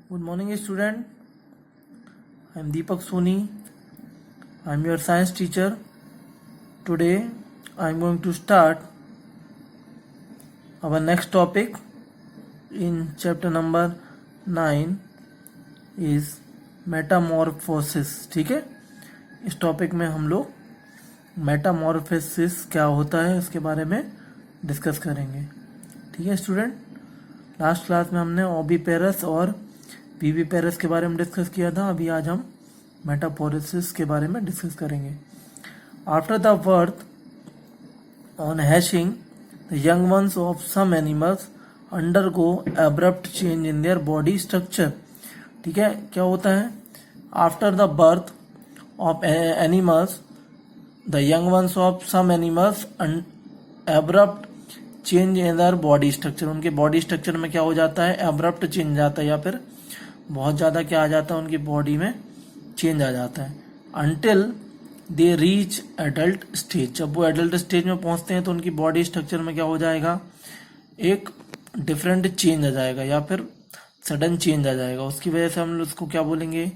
Good morning, student. I am Deepak Soni. I am your science teacher. Today, I am going to start our next topic in chapter number 9 is Metamorphosis. ठीक है, इस topic में हम लोग Metamorphosis क्या होता है इसके बारे में डिस्कस करेंगे. ठीक है स्टूडेंट, लास्ट क्लास में हमने ओविपेरस और विविपेरस के बारे में डिस्कस किया था. अभी आज हम मेटामॉर्फोसिस के बारे में डिस्कस करेंगे. After the birth on hatching the young ones of some animals undergo abrupt change in their body structure. ठीक है, क्या होता है? After the birth of animals the young ones of some animals abrupt change in their body structure. उनके body structure में क्या हो जाता है? एब्रप्ट चेंज आता है, या फिर बहुत ज़्यादा क्या आ जाता है, उनकी बॉडी में चेंज आ जाता है. Until they reach adult stage. जब वो एडल्ट स्टेज में पहुंचते हैं तो उनकी बॉडी स्ट्रक्चर में क्या हो जाएगा? एक डिफरेंट चेंज आ जाएगा, या फिर सडन चेंज आ जाएगा. उसकी वजह से हम लोग उसको क्या बोलेंगे?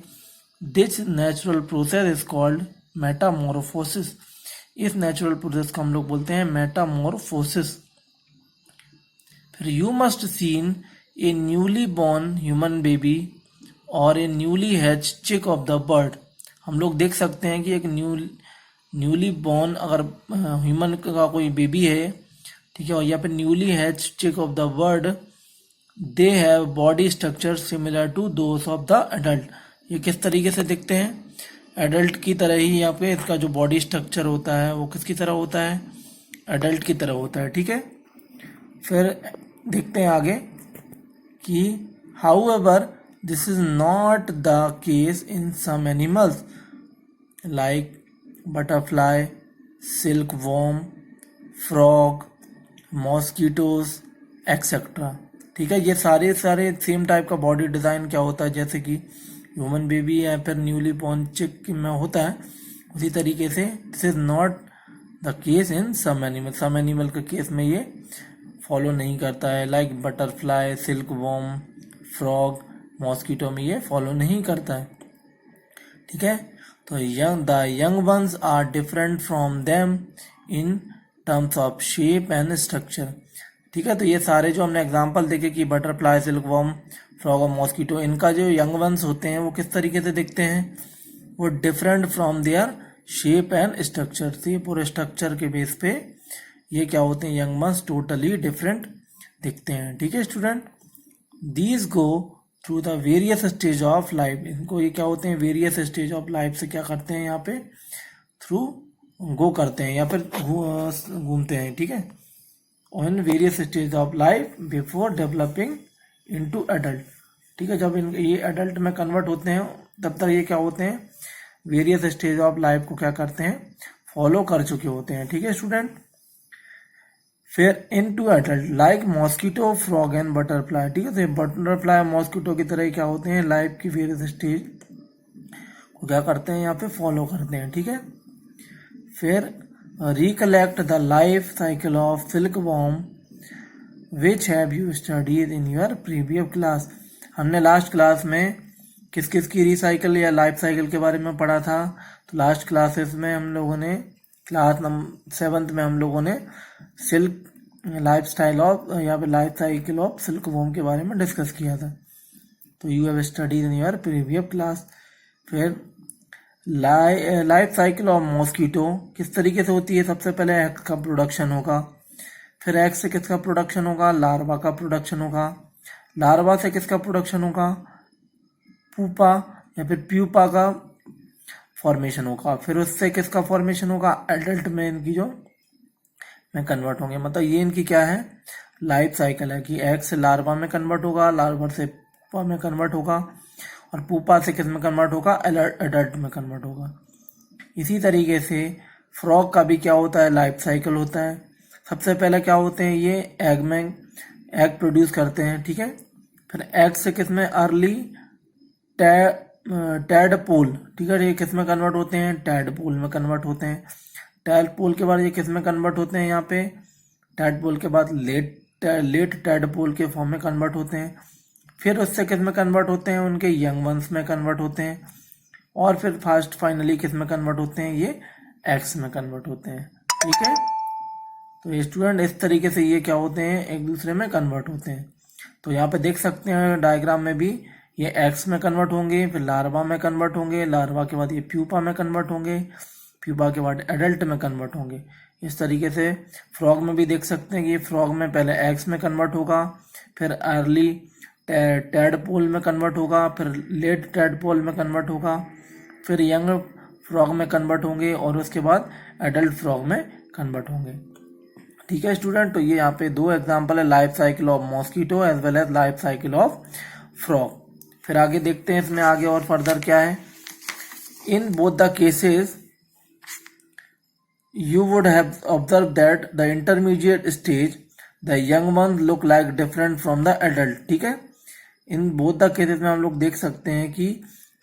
This natural process is called metamorphosis. इस नेचुरल प्रोसेस को हम लोग बोलते हैं मेटामॉर्फोसिस. फिर you must seen a newly born human baby और a newly hatch chick of the bird. हम लोग देख सकते हैं कि एक न्यूली बॉर्न अगर ह्यूमन का कोई बेबी है, ठीक है, या फिर newly hatch chick of the bird, they have body structure similar to those of the adult. ये किस तरीके से दिखते हैं? एडल्ट की तरह ही. यहाँ पे इसका जो बॉडी स्ट्रक्चर होता है वो किसकी तरह होता है? एडल्ट की तरह होता है. ठीक है, फिर देखते हैं आगे कि however this is not the case in some animals like butterfly, silk worm, frog, mosquitoes etcetera. ठीक है, ये सारे सेम टाइप का बॉडी डिज़ाइन क्या होता है, जैसे कि ह्यूमन बेबी या फिर न्यूली बॉर्न चिक में होता है, उसी तरीके से this is not the case in some animal. Some animal के केस में ये फॉलो नहीं करता है. Like butterfly, silk worm, frog, mosquito में ये फॉलो नहीं करता है. ठीक है, तो the young ones are different from them in terms of shape and structure. ठीक है, तो ये सारे जो हमने एग्जांपल देखे कि बटरफ्लाई, सिल्क वॉर्म, फ्रॉग और मॉस्किटो, इनका जो यंग वंस होते हैं वो किस तरीके से दिखते हैं? वो different from their shape and structure. से पूरे स्ट्रक्चर के बेस पे ये क्या होते हैं? यंग वंस टोटली डिफरेंट दिखते हैं. ठीक है student, these go through the various stage of life. इनको ये क्या होते हैं? वेरियस स्टेज ऑफ लाइफ से क्या करते हैं? यहाँ पे थ्रू गो करते हैं या फिर घूमते हैं. ठीक है, on various stage of life before developing into adult. ठीक है, जब ये एडल्ट में कन्वर्ट होते हैं तब तक ये क्या होते हैं? वेरियस स्टेज ऑफ लाइफ को क्या करते हैं? फॉलो कर चुके होते हैं. ठीक है स्टूडेंट, फिर into adult like mosquito, frog and butterfly. ठीक है, तो बटरफ्लाई, मॉस्किटो की तरह क्या होते हैं? लाइफ की वेरियस स्टेज को क्या करते हैं? यहाँ पे फॉलो करते हैं. ठीक है, फिर recollect the life cycle of silk worm which have you studied in your previous class. हमने लास्ट क्लास में किस किस की रिसाइकिल या लाइफ साइकिल के बारे में पढ़ा था. तो लास्ट क्लासेस में हम लोगों ने क्लास नंबर 7th में हम लोगों ने सिल्क लाइफ स्टाइल ऑफ या फिर life cycle of silk worm के बारे में डिस्कस किया था. तो you have studied in your previous class. फिर लाइफ साइकिल ऑफ मॉस्किटो किस तरीके से होती है? सबसे पहले एग्स का प्रोडक्शन होगा, फिर एग से किसका प्रोडक्शन होगा? लार्वा का प्रोडक्शन होगा. लार्वा से किसका प्रोडक्शन होगा? पुपा या फिर प्यूपा का फॉर्मेशन होगा. फिर उससे किसका फॉर्मेशन होगा? एडल्ट में इनकी जो में कन्वर्ट होंगे. मतलब ये इनकी क्या है? लाइफ साइकिल है कि एग से लार्वा में कन्वर्ट होगा, लार्वा से पुपा में कन्वर्ट होगा, और पुपा से किस में कन्वर्ट होगा? एडल्ट में कन्वर्ट होगा. इसी तरीके से फ्रॉग का भी क्या होता है? लाइफ साइकिल होता है. सबसे पहले क्या होते हैं? ये एग में एग प्रोड्यूस करते हैं. ठीक है, फिर एग से किस में? Early tadpole. ठीक है, ये किस में कन्वर्ट होते हैं? टैडपोल में कन्वर्ट होते हैं. टैडपोल के बाद ये किस में कन्वर्ट होते हैं? यहाँ पे टैडपोल के बाद लेट टैडपोल के फॉर्म में कन्वर्ट होते हैं. फिर उससे किस में कन्वर्ट होते हैं, उनके यंग वंस में कन्वर्ट होते हैं, और फिर फास्ट फाइनली किस में कन्वर्ट होते हैं, ये एक्स में कन्वर्ट होते हैं। ठीक है, तो ये स्टूडेंट इस तरीके से ये क्या होते हैं, एक दूसरे में कन्वर्ट होते हैं। तो यहाँ पे देख सकते हैं डायग्राम में भी, ये एक्स में कन्वर्ट होंगे, फिर लार्वा में कन्वर्ट होंगे, लार्वा के बाद ये प्यूपा में कन्वर्ट होंगे, प्यूपा के बाद एडल्ट में कन्वर्ट होंगे। इस तरीके से फ्रॉग में भी देख सकते हैं कि फ्रॉग में पहले एक्स में कन्वर्ट होगा, फिर अर्ली टैडपोल में कन्वर्ट होगा, फिर लेट टैडपोल में कन्वर्ट होगा, फिर यंग फ्रॉग में कन्वर्ट होंगे, और उसके बाद एडल्ट फ्रॉग में कन्वर्ट होंगे। ठीक है स्टूडेंट, तो ये यहाँ पे दो एग्जांपल है, life cycle of mosquito as well as life cycle of frog. फिर आगे देखते हैं इसमें आगे और फर्दर क्या है। In both the cases you would have observed that the intermediate stage the young ones look like different from the adult। ठीक है, इन बोथ द केसेस में हम लोग देख सकते हैं कि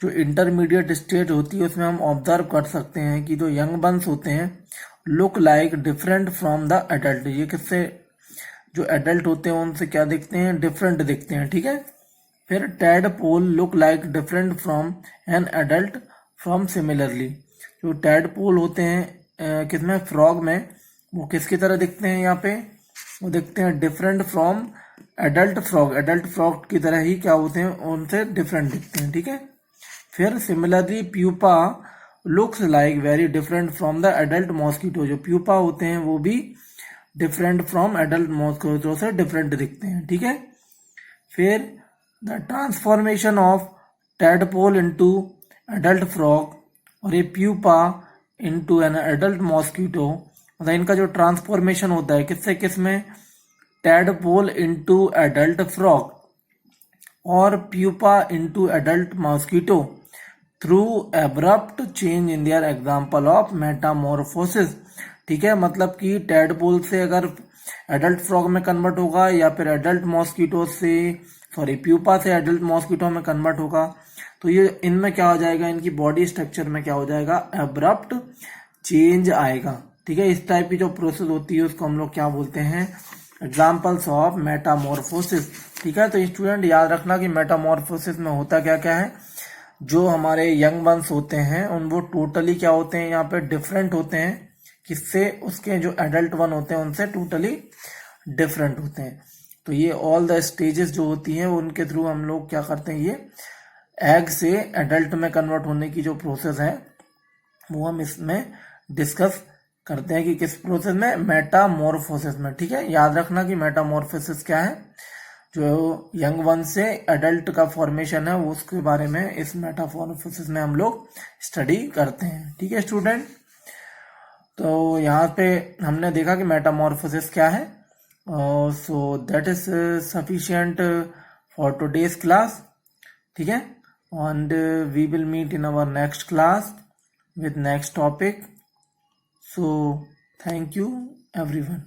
जो इंटरमीडिएट स्टेज होती है उसमें हम ऑब्जर्व कर सकते हैं कि जो यंग वंस होते हैं look like different from the adult. ये किससे, जो एडल्ट होते हैं उनसे क्या दिखते हैं, डिफरेंट दिखते हैं। ठीक है, फिर tadpole look like different from an adult from similarly. जो टैडपोल होते हैं किसमें, फ्रॉग में, वो किसकी तरह दिखते हैं, यहाँ पे वो दिखते हैं different from adult frog. Adult frog की तरह ही क्या होते हैं, उनसे डिफरेंट दिखते हैं। ठीक है, फिर similarly pupa looks like very different from the adult mosquito. जो प्यूपा होते हैं वो भी डिफरेंट फ्रॉम एडल्ट मॉस्किटो से डिफरेंट दिखते हैं। ठीक है, फिर the transformation of tadpole into adult frog और ये pupa into an adult mosquito, मतलब इनका जो ट्रांसफॉर्मेशन होता है किससे किस में, टैडपोल इनटू एडल्ट फ्रॉग और pupa into adult mosquito through abrupt change in there example of Metamorphosis. ठीक है, मतलब कि टैडपोल से अगर एडल्ट फ्रॉग में कन्वर्ट होगा या फिर एडल्ट मॉस्किटो से, सॉरी प्यूपा से एडल्ट मॉस्किटो में कन्वर्ट होगा, तो ये इनमें क्या हो जाएगा, इनकी बॉडी स्ट्रक्चर में क्या हो जाएगा, एब्रप्ट चेंज आएगा। ठीक है, इस टाइप की जो प्रोसेस होती है उसको हम लोग क्या बोलते हैं, एग्जाम्पल्स ऑफ मेटामॉर्फोसिस। ठीक है, तो स्टूडेंट याद रखना कि मेटामॉर्फोसिस में होता क्या क्या है, जो हमारे यंग वंस होते हैं उन वो टोटली क्या होते हैं, यहाँ पे डिफरेंट होते हैं किससे, उसके जो एडल्ट वन होते हैं उनसे टोटली डिफरेंट होते हैं। तो ये ऑल द स्टेजेस जो होती हैं उनके थ्रू हम लोग क्या करते हैं, ये एग से एडल्ट में कन्वर्ट होने की जो प्रोसेस है वो हम इसमें डिस्कस करते हैं कि किस प्रोसेस में, मेटामॉर्फोसिस में। ठीक है, याद रखना कि मेटामॉर्फोसिस क्या है, जो यंग वन से एडल्ट का फॉर्मेशन है वो उसके बारे में इस मेटामॉर्फोसिस में हम लोग स्टडी करते हैं। ठीक है स्टूडेंट, तो यहाँ पे हमने देखा कि मेटामॉर्फोसिस क्या है। So that is sufficient for today's class. ठीक है, and we will meet in our next class with next topic. So thank you everyone.